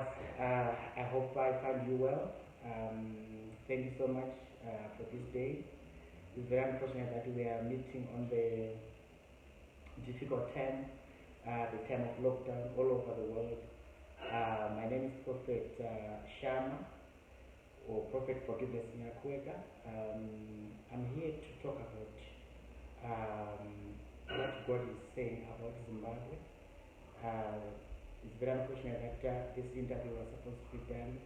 viewers, I hope I find you well. Thank you so much for this day. It's very unfortunate that we are meeting on the difficult time, the time of lockdown all over the world. My name is Prophet Shammah, or Prophet Forgiveness Mnagagwa. I'm here to talk about what God is saying about Zimbabwe. It's very unfortunate that this interview was supposed to be done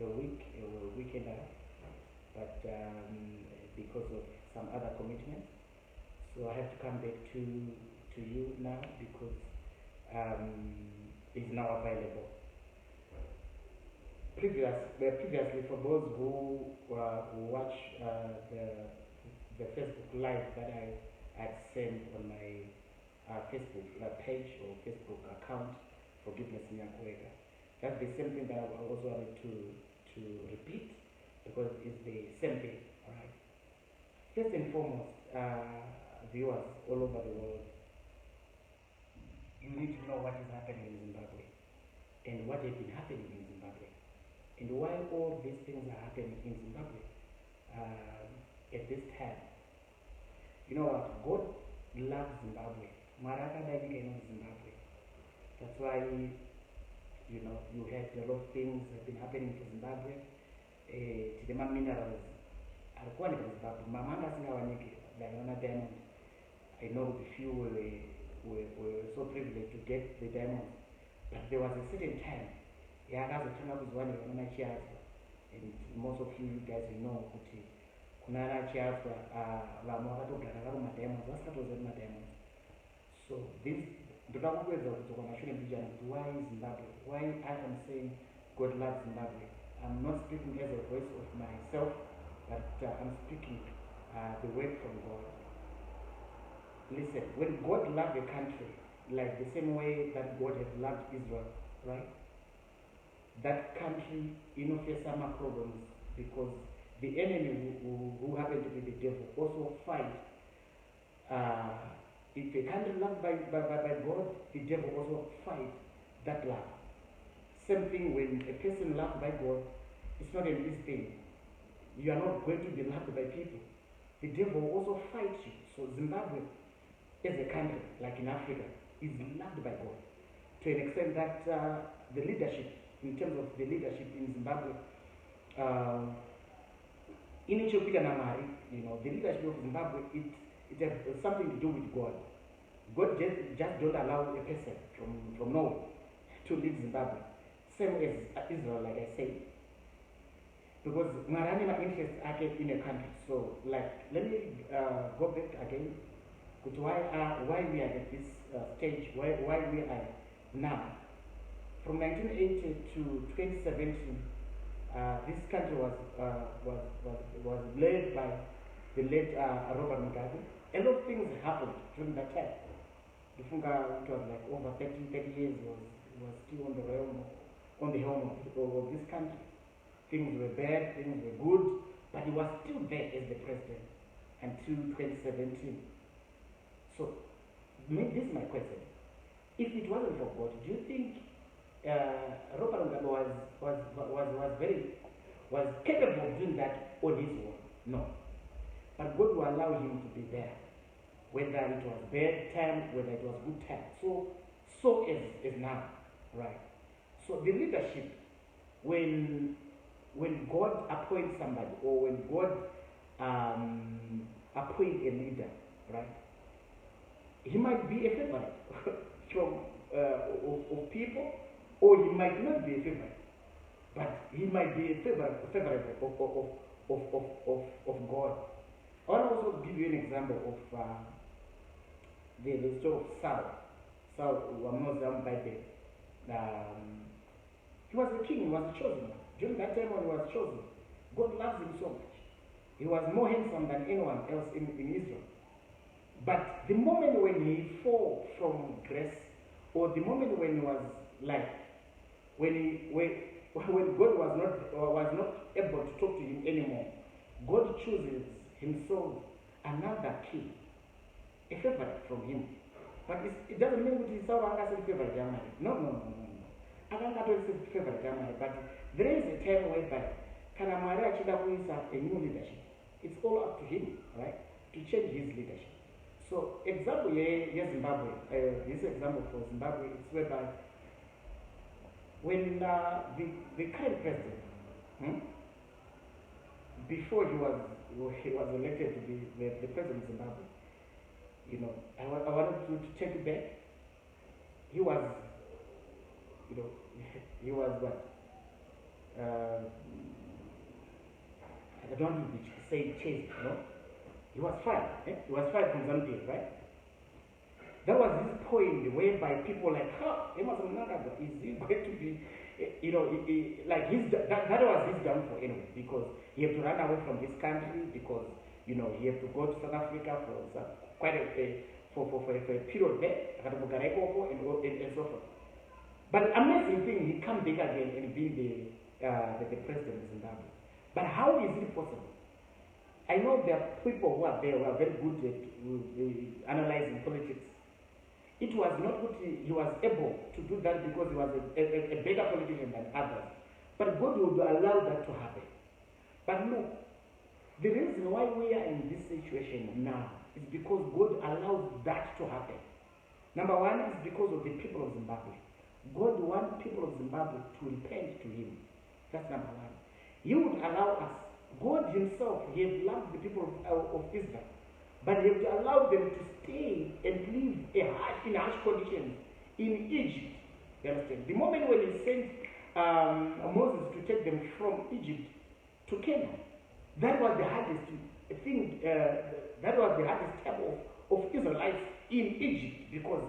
a week and a half, but because of some other commitments, so I have to come back to you now because it's now available. Previously, for those who watch the Facebook Live that I had sent on my Facebook page or Facebook account, Forgiveness Mnagagwa. That's the same thing that I also wanted to repeat because it's the same thing. Alright. First and foremost, viewers all over the world, you need to know what is happening in Zimbabwe and what has been happening in Zimbabwe and why all these things are happening in Zimbabwe at this time. You know what? God loves Zimbabwe. Zimbabwe. That's why, you know, you had a lot of things that have been happening to Zimbabwe. The minerals are quite in Zimbabwe. Mamanga Singawaniki, Diana Diamond. I know the few were so privileged to get the diamonds. But there was a certain time, Yaga was one of the Chiazwa. And most of you guys know Kuti. Kunara Chiazwa, Lamarato Garama diamonds, that's what was in my diamonds. So this the language of the national region, why Zimbabwe? Why I am saying God loves Zimbabwe? I'm not speaking as a voice of myself, but I'm speaking the word from God. Listen, when God loved a country, like the same way that God has loved Israel, right? That country, face some problems because the enemy who happened to be the devil also fight. If a country loved by God, the devil also fights that love. Same thing when a person loved by God, it's not an easy thing. You are not going to be loved by people. The devil also fights you. So Zimbabwe, as a country, like in Africa, is loved by God. To an extent that the leadership, in terms of the leadership in Zimbabwe, in Ethiopia, the leadership of Zimbabwe, it has something to do with God. God just don't allow a person from nowhere to leave Zimbabwe. Same as Israel, like I said. Because Marani interests are in a country. So, like, let me go back again to why we are at this stage, why we are now. From 1980 to 2017, this country was led by the late Robert Mnagagwa. A lot of things happened during that time. The Funga, it was like over 30 years was still on the realm, on the helm of this country. Things were bad, things were good, but he was still there as the president until 2017. So, this is my question. If it wasn't for God, do you think Robert Mnagagwa was capable of doing that on his own? No. But God will allow him to be there, whether it was bad time, whether it was good time. So is now, right? So the leadership, when God appoints somebody, or when God appoints a leader, right? He might be a favorite from of people, or he might not be a favorite, but he might be a favorite of God. I want to also give you an example of the story of Saul. Saul was not down by he was a king, he was chosen. During that time when he was chosen, God loved him so much. He was more handsome than anyone else in Israel. But the moment when he fell from grace, or the moment when he was like, when God was not able to talk to him anymore, God chooses himself another king, a favorite from him. But it doesn't mean that he's our favorite. No. favorite Amari, but there is a time whereby kana Mwari achida kuisa a new leadership. It's all up to him, right, to change his leadership. So example here Zimbabwe, this example for Zimbabwe is whereby when the current president, before he was elected to be the president of Zimbabwe, you know, I wanted to take it back. He was, you know, he was what? I don't need to say chased, you know. He was fired. He was fired from Zambia, right? That was this point whereby people like, Emerson Mnagagwa, is he going to be, you know, like that was his downfall anyway, because he had to run away from this country because, you know, he had to go to South Africa for quite a period there, and so forth. But amazing thing, he come back again and be the president of Zimbabwe. But how is it possible? I know there are people who are there who are very good at analyzing politics. It was not good he was able to do that because he was a better politician than others. But God would allow that to happen. But look, the reason why we are in this situation now is because God allows that to happen. Number one is because of the people of Zimbabwe. God wants people of Zimbabwe to repent to him. That's number one. He would allow us. God himself, he has loved the people of Israel. But he has allowed them to stay and live in harsh conditions in Egypt. You understand? The moment when he sent Moses to take them from Egypt to Canaan, that was the hardest thing, that was the hardest time of Israelites in Egypt, because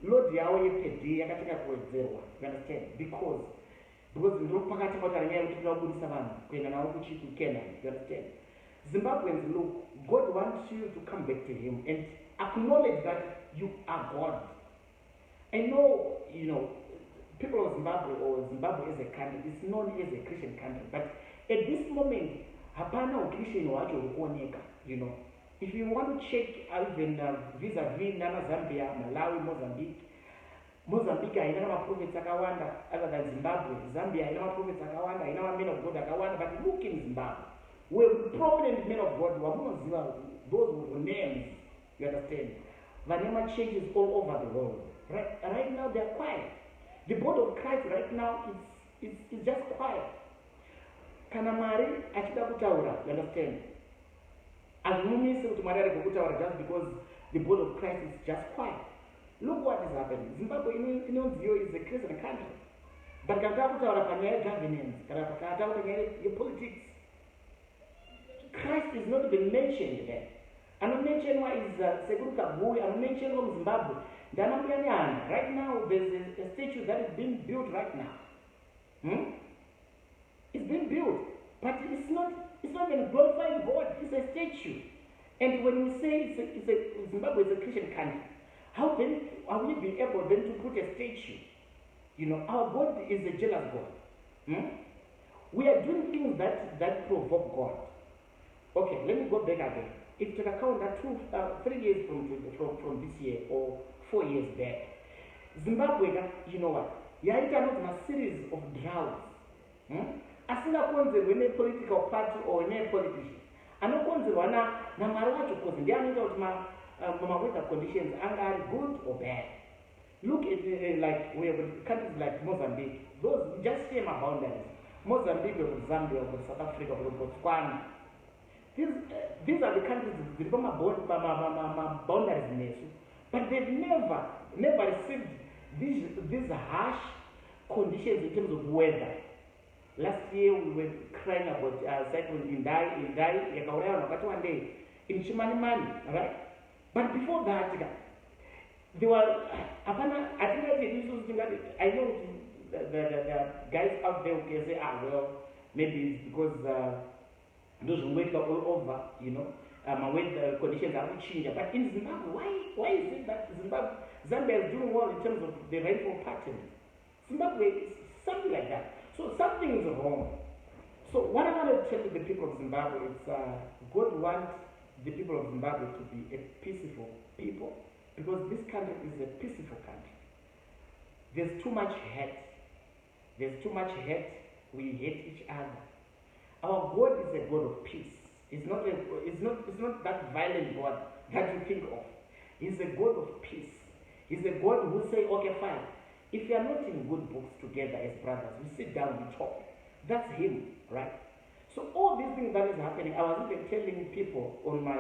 Lord Yahweh Pedi yakataka kuwedzerwa. You understand? Because ndo pakati patanyaya kuti tinobudisa vanhu kuenda navo kuchiku Canaan. You understand? Zimbabweans, look, God wants you to come back to him and acknowledge that you are God. I know, you know, people of Zimbabwe, or Zimbabwe as a country, is known as a Christian country, but at this moment, hapana Christian wacho ukuoneka, you know. If you want to check even vis-a-vis Nana Zambia, Malawi, Mozambique haina maprophets akawanda other than Zimbabwe. Zambia haina maprophets akawanda, haina men of God akawanda, but look in Zimbabwe, where prominent men of God were those with names, you understand. Vanema changes all over the world. Right now they are quiet. The body of Christ right now is just quiet. Kanamari achida kutaura, you understand. As Mumisi utumari kutaura just because the body of Christ is just quiet. Look what is happening. Zimbabwe is a Christian country. But kata kutaura panyaya governance, kata kutaura panyaya politics, Christ is not even mentioned there. I'm not mentioning why is Seguru Kabui, I'm not mentioning from Zimbabwe. Right now, there's a statue that is being built right now. It's being built, but it's not even glorifying God. It's a statue. And when we say Zimbabwe is a Christian country, how then are we be able then to put a statue? You know, our God is a jealous God. We are doing things that provoke God. Okay, let me go back again. If you take account that 3 years from this year or 4 years back, Zimbabwe, you know what? Yeah, it is a series of droughts. Asina konze wene political party or wene politician. Anokonze wana na marawacho koze. They are not weather conditions are good or bad. Look at like we have countries like Mozambique. Those just came about boundaries. Mozambique, or Zambia, or South Africa, or Botswana. These are the countries that become boundaries, but they've never received these harsh conditions in terms of weather. Last year we were crying about cyclone Indai, one day in Chimanimani, right? But before that, there were I know the guys out there who can say, well, maybe it's because those who wake up all over, you know, when the conditions are changing. But in Zimbabwe, why is it that Zambia is doing well in terms of the rainfall pattern? Zimbabwe is something like that. So something is wrong. So what I want to tell the people of Zimbabwe is God wants the people of Zimbabwe to be a peaceful people, because this country is a peaceful country. There's too much hate. There's too much hate. We hate each other. Our God is a God of peace. It's not that violent God that you think of. He's a God of peace. He's a God who say, okay, fine. If you are not in good books together as brothers, we sit down, we talk. That's him, right? So all these things that is happening, I was even telling people on my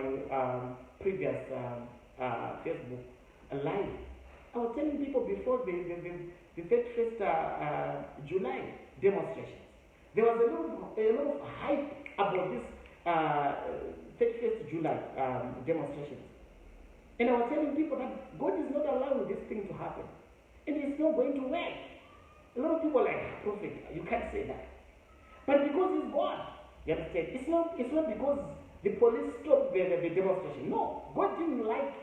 previous Facebook live. I was telling people before the 31st July demonstrations. There was a lot of hype about this 31st July demonstrations. And I was telling people that God is not allowing this thing to happen. And it's not going to work. A lot of people are like, Prophet, you can't say that. But because it's God, you understand? It's not because the police stopped the demonstration. No, God didn't like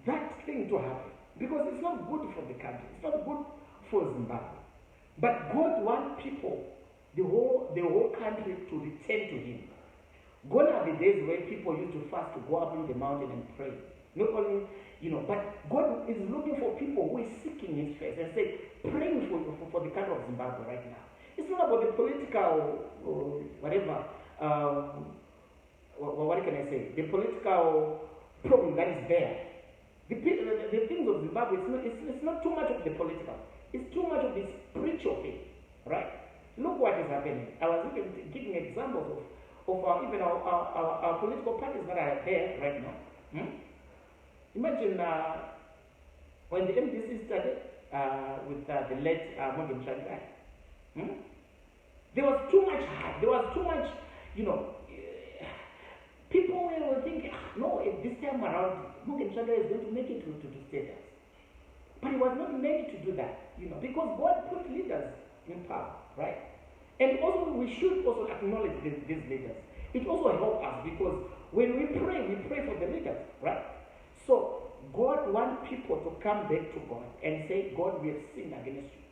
that thing to happen. Because it's not good for the country. It's not good for Zimbabwe. But God wants people, the whole country, to return to Him. Gone are the days where people used to fast to go up in the mountain and pray. Not only, but God is looking for people who is seeking His face and say, praying for the country of Zimbabwe right now. It's not about the political, whatever, what can I say? The political problem that is there. The things of Zimbabwe, it's not too much of the political. It's too much of the spiritual thing, right? Look what is happening. I was even giving examples of our political parties that are there right now. Imagine when the MDC started with the late Mnagagwa. There was too much hype. There was too much, people were thinking, no, this time around, Mnagagwa is going to make it to status. But he was not made to do that, because God put leaders in power, right? And also, we should also acknowledge these leaders. It also helps us because when we pray for the leaders, right? So, God wants people to come back to God and say, God, we have sinned against you.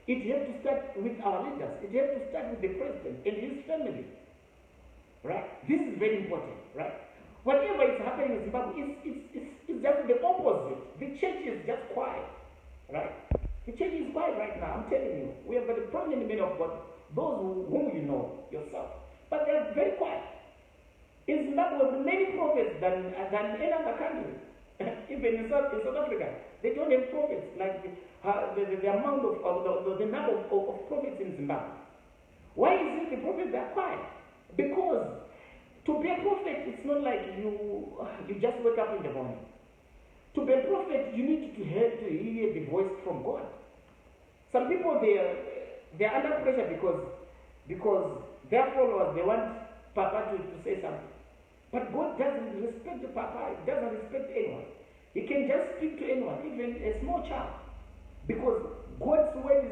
It has to start with our leaders. It has to start with the president and his family. Right? This is very important, right? Whatever is happening in Zimbabwe, it's just the opposite. The church is just quiet. Right? The church is quiet right now, I'm telling you. We have got a prominent men of God, those whom you know yourself. But they are very quiet. In Zimbabwe, there are many prophets than any other country. Even in South Africa, they don't have prophets like the amount of the number of prophets in Zimbabwe. Why is it the prophets are quiet? Because to be a prophet, it's not like you just wake up in the morning. To be a prophet, you need to hear the voice from God. Some people they are under pressure because their followers, they want Papa to say something. But God doesn't respect the Papa. He doesn't respect anyone. He can just speak to anyone, even a small child. Because God's word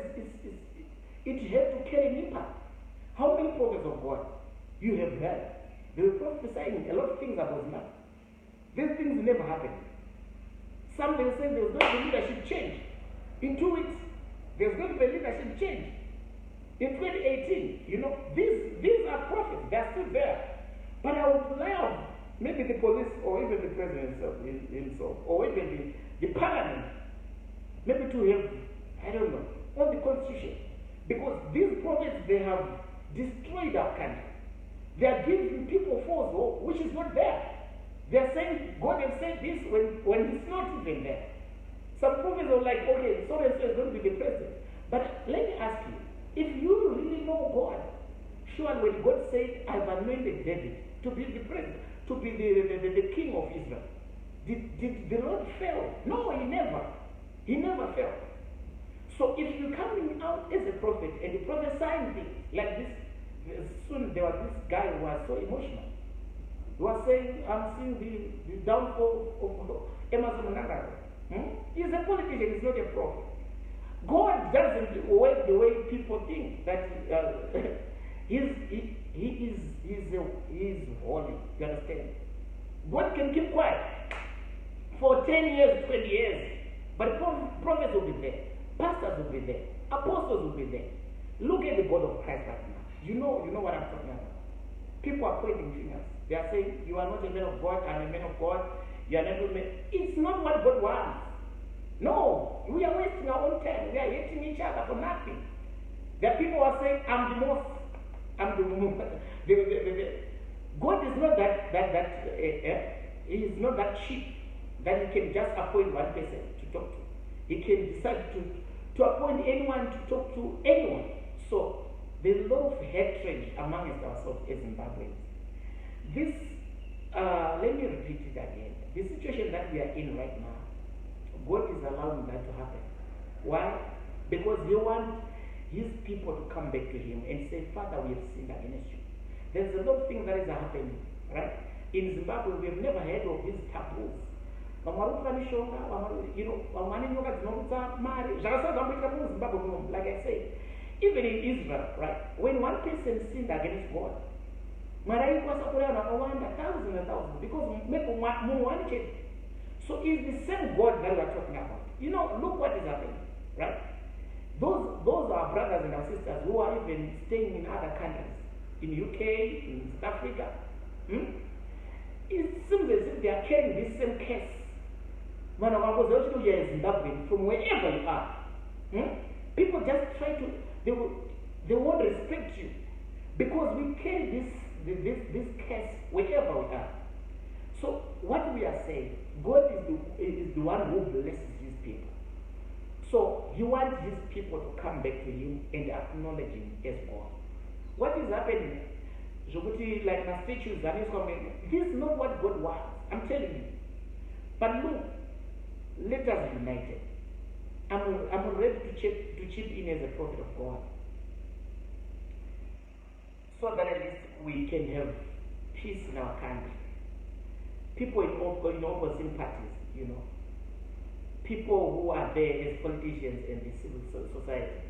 it has to carry an impact. How many prophets of God you have heard? They were prophesying a lot of things about man. These things never happen. Some they say there's going to be leadership change. In 2 weeks, there's going to be leadership change. In 2018, these are prophets. They're still there. But I would love maybe the police or even the president himself or even the parliament maybe to have, I don't know, on the constitution. Because these prophets, they have destroyed our country. They are giving people false hope, which is not there. They are saying, God has said this when it's not even there. Some prophets are like, okay, so and so is going to be the president. But let me ask you, if you really know God, sure, when God said, I've anointed David to be the president, to be the king of Israel, did the Lord fail? No, he never. He never failed. So if you're coming out as a prophet and you prophesying things like this, soon there was this guy who was so emotional. He was saying, I'm seeing the downfall of Mnagagwa. He's a politician, he's not a prophet. God doesn't work the way people think that he is holy. You understand? God can keep quiet for 10 years, 20 years, but prophets will be there, pastors will be there, apostles will be there. Look at the body of Christ right now. You know what I'm talking about. People are pointing fingers. They are saying, you are not a man of God, I'm a man of God, you are never a man. It's not what God wants. No, we are wasting our own time. We are hating each other for nothing. There are people who are saying, I'm the most, I'm the most. God is not he is not that cheap that he can just appoint one person to talk to. He can decide to appoint anyone to talk to anyone. So there's a lot of hatred amongst ourselves as Zimbabweans. This, let me repeat it again. The situation that we are in right now, God is allowing that to happen. Why? Because he wants his people to come back to him and say, Father, we have sinned against you. There's a lot of things that is happening, right? In Zimbabwe, we have never heard of these taboos. Like I said, even in Israel, right? When one person sinned against God, thousands and thousands, because so it's the same God that we are talking about. Look what is happening, right? Those are brothers and our sisters who are even staying in other countries, in UK, in South Africa. It seems as if they are carrying this same case. Zimbabwe, from wherever you are. People just try to, they won't respect you because we carry this case wherever we are. So what we are saying, God is the one who blesses his people. So he wants his people to come back to him and acknowledge him as God. What is happening? Like my statues, this is not what God wants. I'm telling you. But look, let us unite. I'm ready to chip in as a prophet of God, so that at least we can have peace in our country. People in opposing parties, people who are there as politicians and the civil society.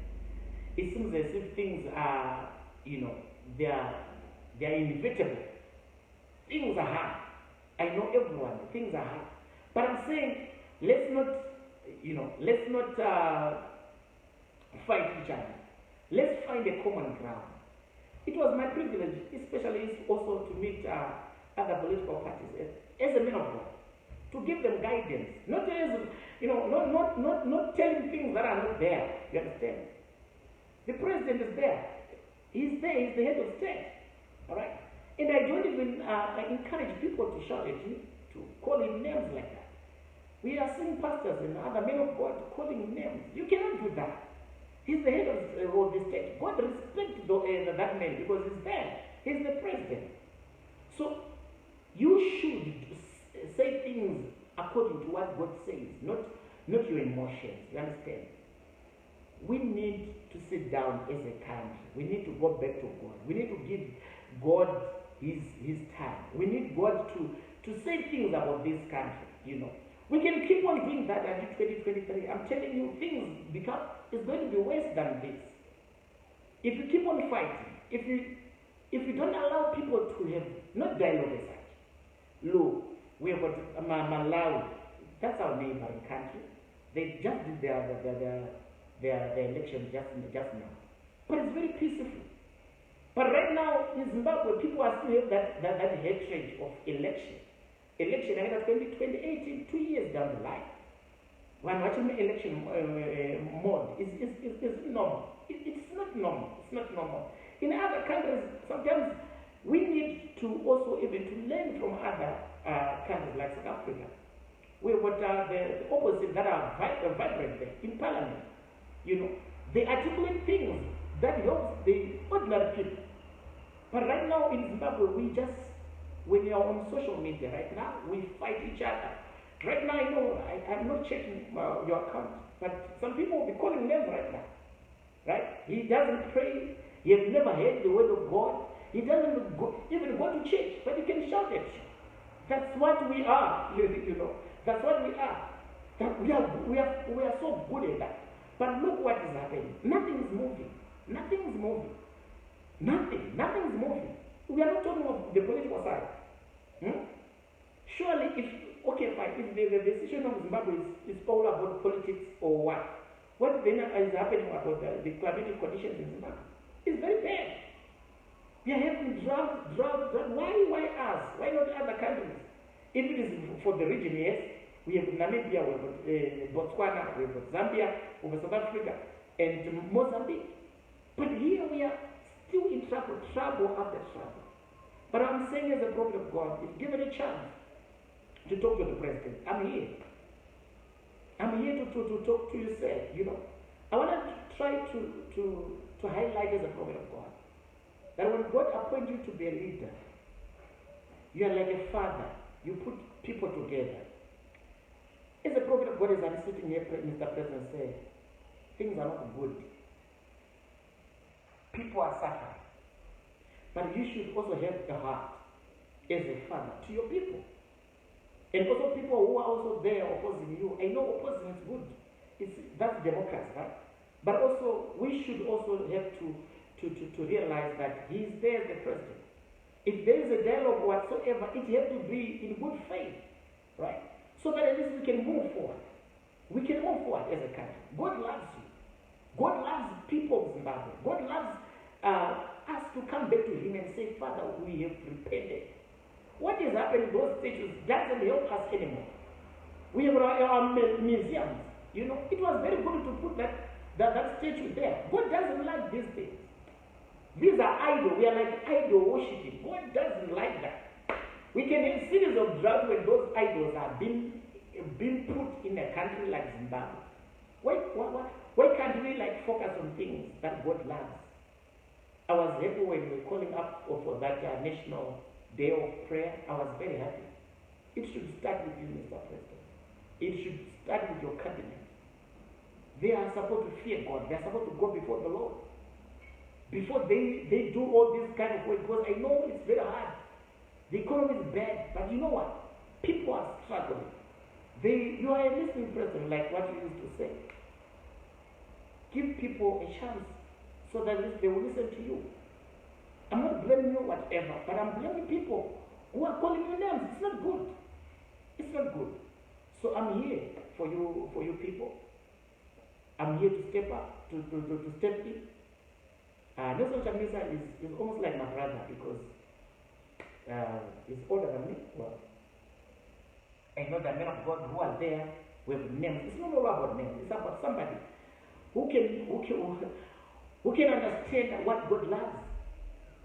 It seems as if things are, they are inevitable. Things are hard. I know everyone. Things are hard. But I'm saying, let's not fight each other. Let's find a common ground. It was my privilege, especially also to meet other political parties as a man of God, to give them guidance, not as not telling things that are not there. You understand? The president is there. He's there. He's the head of state. All right. And I don't even encourage people to shout at him, to call him names like that. We are seeing pastors and other men of God calling him names. You cannot do that. He's the head of the state. God respects that man because he's there. He's the president. So you should say things according to what God says, not your emotions. You understand? We need to sit down as a country. We need to go back to God. We need to give God his time. We need God to say things about this country. We can keep on doing that until 2023. I'm telling you, things it's going to be worse than this. If you keep on fighting, if you don't allow people to have not dialogue as such. Look, we have got Malawi. That's our neighboring country. They just did their election just now, but it's very peaceful. But right now in Zimbabwe, people are still have that hatred of election. Election I had 2018, 2 years down the line. When watching the election mode, it's normal. It's not normal. It's not normal. In other countries, sometimes we need to also even to learn from other countries like South Africa. We've got the opposite that are vibrant there in parliament. They articulate things that helps the ordinary people. But right now in Zimbabwe, when you are on social media right now, we fight each other. Right now, I'm not checking your account, but some people will be calling names right now. Right? He doesn't pray. He has never heard the word of God. He doesn't even go to church, but he can shout at you. That's what we are. That's what we are. We are so good at that. But look what is happening. Nothing is moving. Nothing is moving. Nothing is moving. We are not talking of the political side. Surely, if the decision of Zimbabwe is all about politics or what then is happening about the climatic conditions in Zimbabwe? It's very bad. We are having drought. Why us? Why not other countries? If it is for the region, yes, we have Namibia, we have Botswana, we have Zambia, we have South Africa, and Mozambique. But here we are still in trouble, trouble after trouble. But I'm saying as a prophet of God, if given a chance to talk to the president, I'm here. I'm here to talk to you, sir. I want to try to highlight as a prophet of God that when God appoints you to be a leader, you are like a father. You put people together. As a prophet of God, as I'm sitting here, Mr. President, say, things are not good. People are suffering. But you should also have a heart as a father to your people. And also people who are also there opposing you. I know opposing is good. That's democracy, right? But also, we should also have to realize that he is there as the president. If there is a dialogue whatsoever, it has to be in good faith, right? So that at least we can move forward. We can move forward as a country. God loves you. God loves people of Zimbabwe. God loves us to come back to him and say, Father, we have repented. What is happening, those statues doesn't help us anymore. We have our museums. It was very good to put that statue there. God doesn't like these things. These are idols. We are like idol worshiping. God doesn't like that. We can have series of drought when those idols are being put in a country like Zimbabwe. Why can't we focus on things that God loves? I was happy when we were calling up for that national day of prayer. I was very happy. It should start with you, Mr. President. It should start with your cabinet. They are supposed to fear God. They are supposed to go before the Lord. Before they do all this kind of work, because I know it's very hard. The economy is bad, but you know what? People are struggling. You are a listening person, like what you used to say. Give people a chance so that they will listen to you. I'm not blaming you whatever, but I'm blaming people who are calling you names. It's not good. It's not good. So I'm here for you people. I'm here to step up, to step in. Nelson Chamisa is almost like my brother because he's older than me. Well, I know the men of God who are there with names. It's not all about names. It's about somebody who can understand what God loves.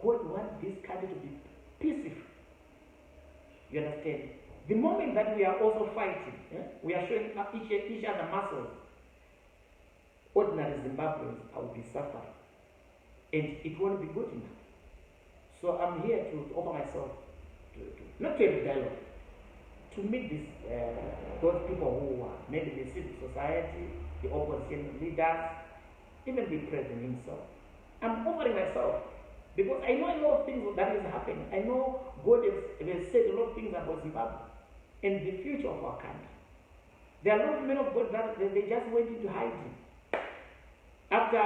God wants this country to be peaceful. You understand? The moment that we are also fighting, we are showing each other muscles. Ordinary Zimbabweans will be suffering, and it won't be good enough. So I'm here to offer myself not to have a dialogue, to meet those people who are maybe the civil society, the opposition leaders, even the president himself. I'm offering myself because I know a lot of things that is happening. I know God has said a lot of things about Zimbabwe and the future of our country. There are a lot of men of God that they just went into hiding. After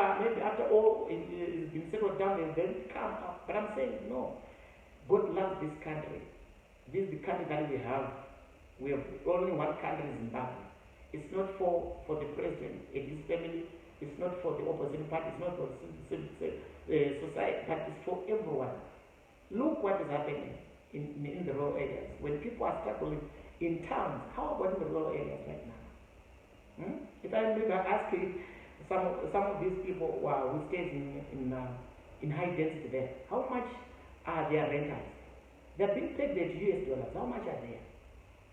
all it's been settled down, and then come up. But I'm saying no. God loves this country. This is the country that we have. We have only one country, Zimbabwe. It's not for the president and his family. It's not for the opposition party. It's not for society, but it's for everyone. Look what is happening in the rural areas. When people are struggling in towns, how about in the rural areas right now? If I remember asking some of these people who stay in high density there, how much are their rentals? They're being paid at US dollars. How much are they?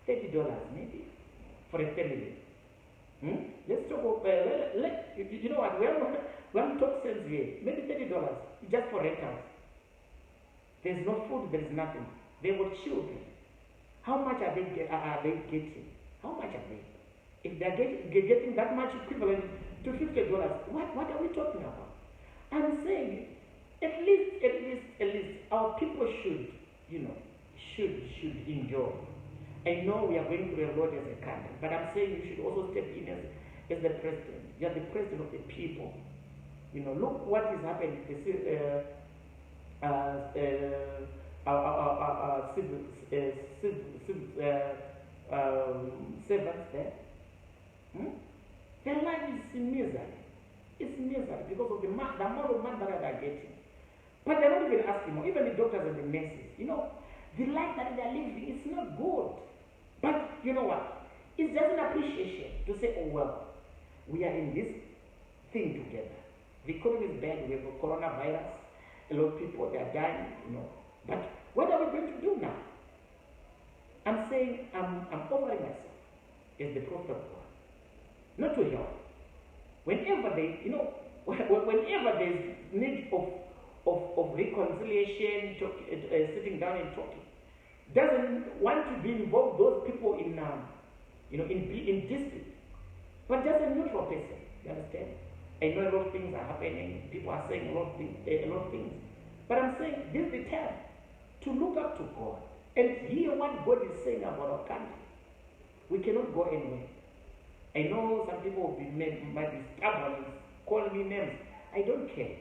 $30 maybe for a family. Let's talk about, you know what, when talk sense here, maybe $30 just for rentals. There's no food, there's nothing. They were children. How much are they getting? How much are they? If they're getting that much equivalent to $50, what are we talking about? I'm saying at least our people should enjoy. I know we are going through a lot as a country, but I'm saying you should also step in as the president. You are the president of the people. Look what is happening. Servants there. Their life is in misery. It's misery because of the amount of money that they are getting. But they're not even asking more. Even the doctors and the nurses, the life that they are living is not good. But you know what? It's just an appreciation to say, oh well, we are in this thing together. The economy is bad. We have a coronavirus. A lot of people, they are dying, But what are we going to do now? I'm saying I'm offering myself as the prophet of God, not to help. Whenever whenever there's need of reconciliation, sitting down and talking, doesn't want to be involved those people in in dispute, but just a neutral person. You understand? I know a lot of things are happening. People are saying a lot of things, but I'm saying this is the time to look up to God and hear what God is saying about our country. We cannot go anywhere. I know some people might be stubborn, calling me names. I don't care.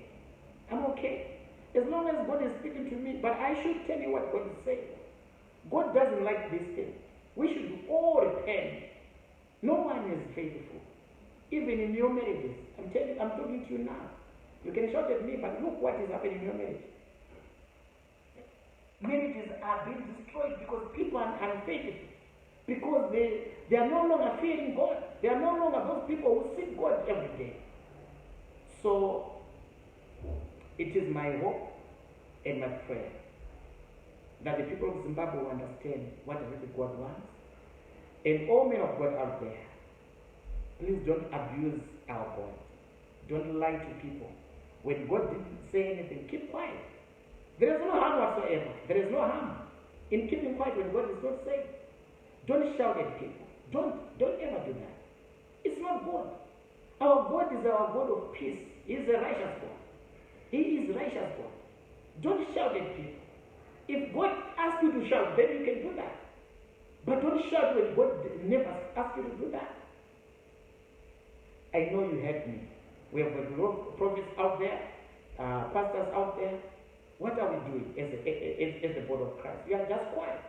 I'm okay. As long as God is speaking to me, but I should tell you what God is saying. God doesn't like this thing. We should all repent. No one is faithful. Even in your marriages. I'm talking to you now. You can shout at me, but look what is happening in your marriage. Marriages are being destroyed because people are unfaithful. Because they are no longer fearing God. They are no longer those people who seek God every day. So, it is my hope and my prayer that the people of Zimbabwe will understand what really God wants. And all men of God out there, please don't abuse our God. Don't lie to people. When God didn't say anything, keep quiet. There is no harm whatsoever. There is no harm in keeping quiet when God is not saying. Don't shout at people. Don't ever do that. It's not God. Our God is our God of peace. He is a righteous God. He is righteous God. Don't shout at people. If God asks you to shout, then you can do that. But don't shout when God never asks you to do that. I know you heard me. We have a lot of prophets out there, pastors out there. What are we doing as the body of Christ? We are just quiet.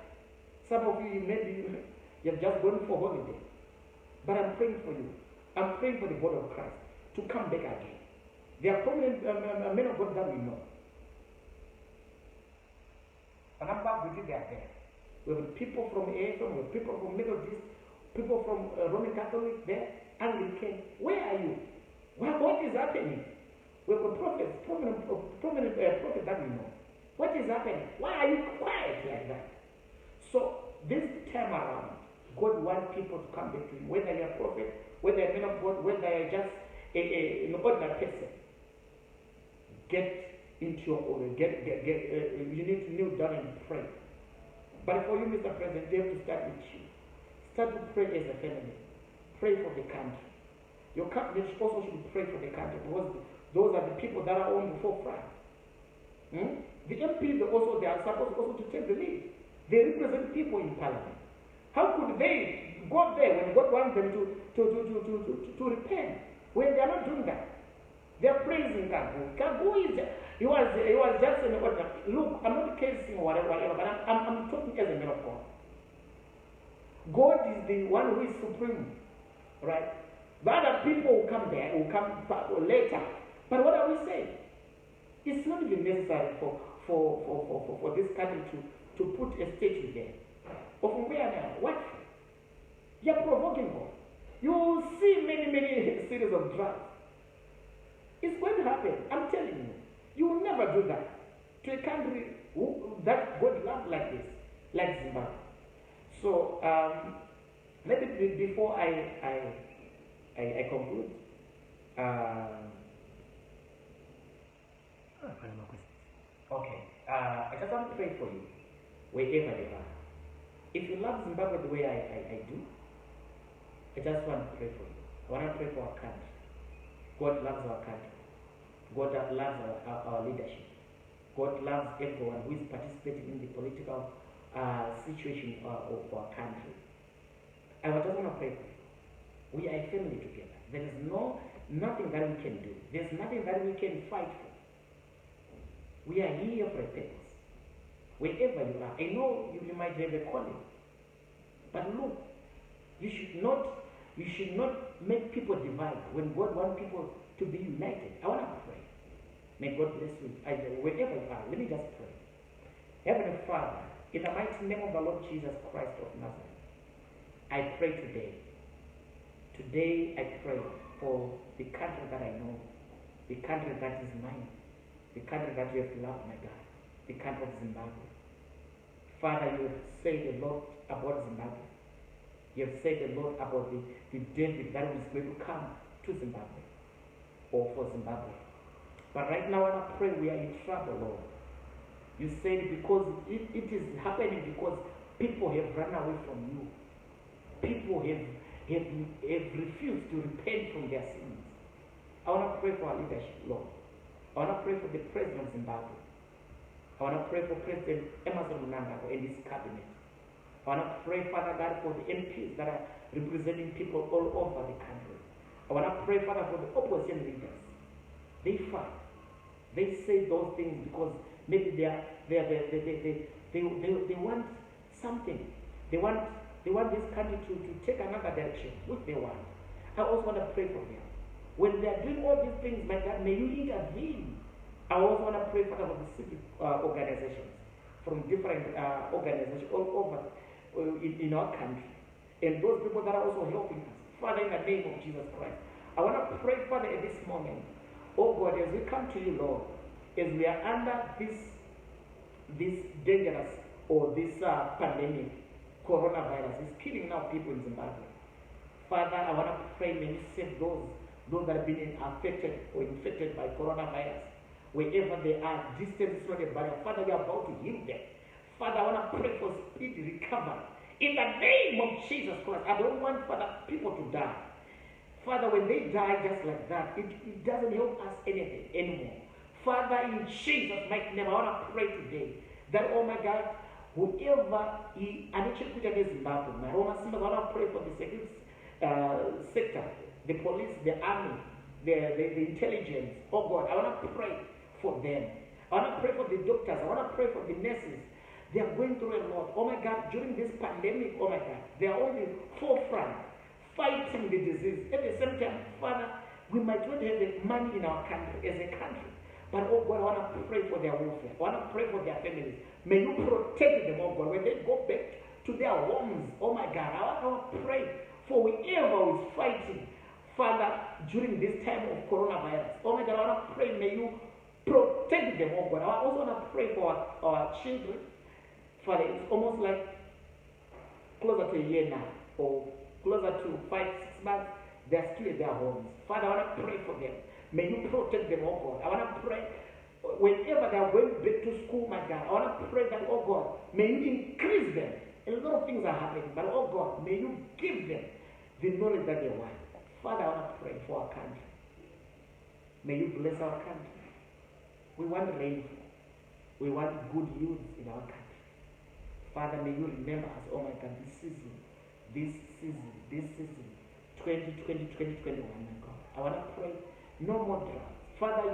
Some of you, maybe you have just gone for holiday. But I'm praying for you. I'm praying for the body of Christ to come back again. There are prominent men of God that we know. And I'm back with you, they are there. We have people from AFM, we have people from Methodist, people from Roman Catholic there, Anglican. Where are you? What is happening? We have a prophet, prominent prophet that we know. What is happening? Why are you quiet like that? So, this time around, God wants people to come back to Him. Whether you're a prophet, whether you're a man of God, whether you're just an ordinary person, get into your order. You need to kneel down and pray. But for you, Mr. President, they have to start with you. Start to pray as a family. Pray for the country. Your cabinet also should pray for the country because those are the people that are on the forefront. The MPs they are supposed also to take the lead. They represent people in parliament. How could they go there when God wants them to repent when they are not doing that? They are praising Kagu. Kagu he was just an order. Look, I'm not casing or whatever, but I'm talking as a man of God. God is the one who is supreme, right? The other people will come there, will come later. But what are we saying? It's not even necessary for this country to put a statue there. Of where now? What? You're provoking God. You will see many series of drugs. It's going to happen. I'm telling you. You will never do that to a country that God loves like this, like Zimbabwe. So maybe before I conclude, okay. I just want to pray for you wherever you are. If you love Zimbabwe the way I do, I just want to pray for you. I want to pray for our country. God loves our country. God loves our leadership. God loves everyone who is participating in the political situation of our country. I just want to pray for you. We are a family together. There is nothing that we can do. There's nothing that we can fight for. We are here for a purpose. Wherever you are, I know you might have a calling, but look, you should not make people divide when God wants people to be united. I want to pray. May God bless you. Wherever you are, let me just pray. Heavenly Father, in the mighty name of the Lord Jesus Christ of Nazareth, I pray today. Today I pray for the country that I know, the country that is mine, the country that you have loved, my God, the country of Zimbabwe. Father, you have said a lot about Zimbabwe. You have said a lot about the David that is going to come to Zimbabwe or for Zimbabwe. But right now, when I pray, we are in trouble, Lord. You said because it is happening because people have run away from you. People have refused to repent from their sins. I want to pray for our leadership, Lord. I want to pray for the President of Zimbabwe. I want to pray for President Mnagagwa and his cabinet. I want to pray, Father God, for the MPs that are representing people all over the country. I want to pray, Father, for the opposition leaders. They fight. They say those things because maybe they want something. They want this country to take another direction, which they want. I also want to pray for them. When they are doing all these things, my God, may you intervene. I also want to pray for the civic organizations, from different organizations all over in our country. And those people that are also helping us. Father, in the name of Jesus Christ, I want to pray, Father, at this moment. Oh God, as we come to you, Lord, as we are under this dangerous or this pandemic, coronavirus is killing now people in Zimbabwe. Father, I want to pray, may you save those that have been affected or infected by coronavirus. Wherever they are, distance is not a barrier. Father, we are about to heal them. Father, I want to pray for speedy recovery. In the name of Jesus Christ, I don't want, Father, people to die. Father, when they die just like that, it doesn't help us anything anymore. Father, in Jesus' mighty name, I want to pray today that, oh my God, whoever he actually put against Zimbabwe, I want to pray for the security sector, the police, the army, the intelligence. Oh God, I want to pray for them. I want to pray for the doctors. I want to pray for the nurses. They are going through a lot. Oh my God, during this pandemic, oh my God, they are on the forefront fighting the disease. At the same time, Father, we might not have the money in our country as a country. But oh God, I want to pray for their welfare. I want to pray for their families. May you protect them, oh God, when they go back to their homes. Oh my God, I want to pray for whoever is fighting, Father, during this time of coronavirus. Oh my God, I want to pray, may you protect them, oh God. I also want to pray for our children. Father, it's almost like closer to a year now, or closer to 5-6 months, they're still in their homes. Father, I want to pray for them. May you protect them, oh God. I want to pray whenever they are going back to school, my God. I want to pray that, oh God, may you increase them. A lot of things are happening, but oh God, may you give them the knowledge that they want. Father, I want to pray for our country. May you bless our country. We want rainfall. We want good yields in our country. Father, may you remember us, oh my God, this season, 2020, 2021, my God. I want to pray, no more drought. Father,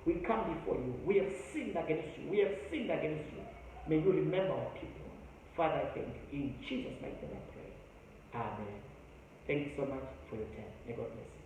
we come before you. We have sinned against you. We have sinned against you. May you remember our people. Father, I thank you. In Jesus' mighty name I pray. Amen. Thank you so much for your time. May God bless you.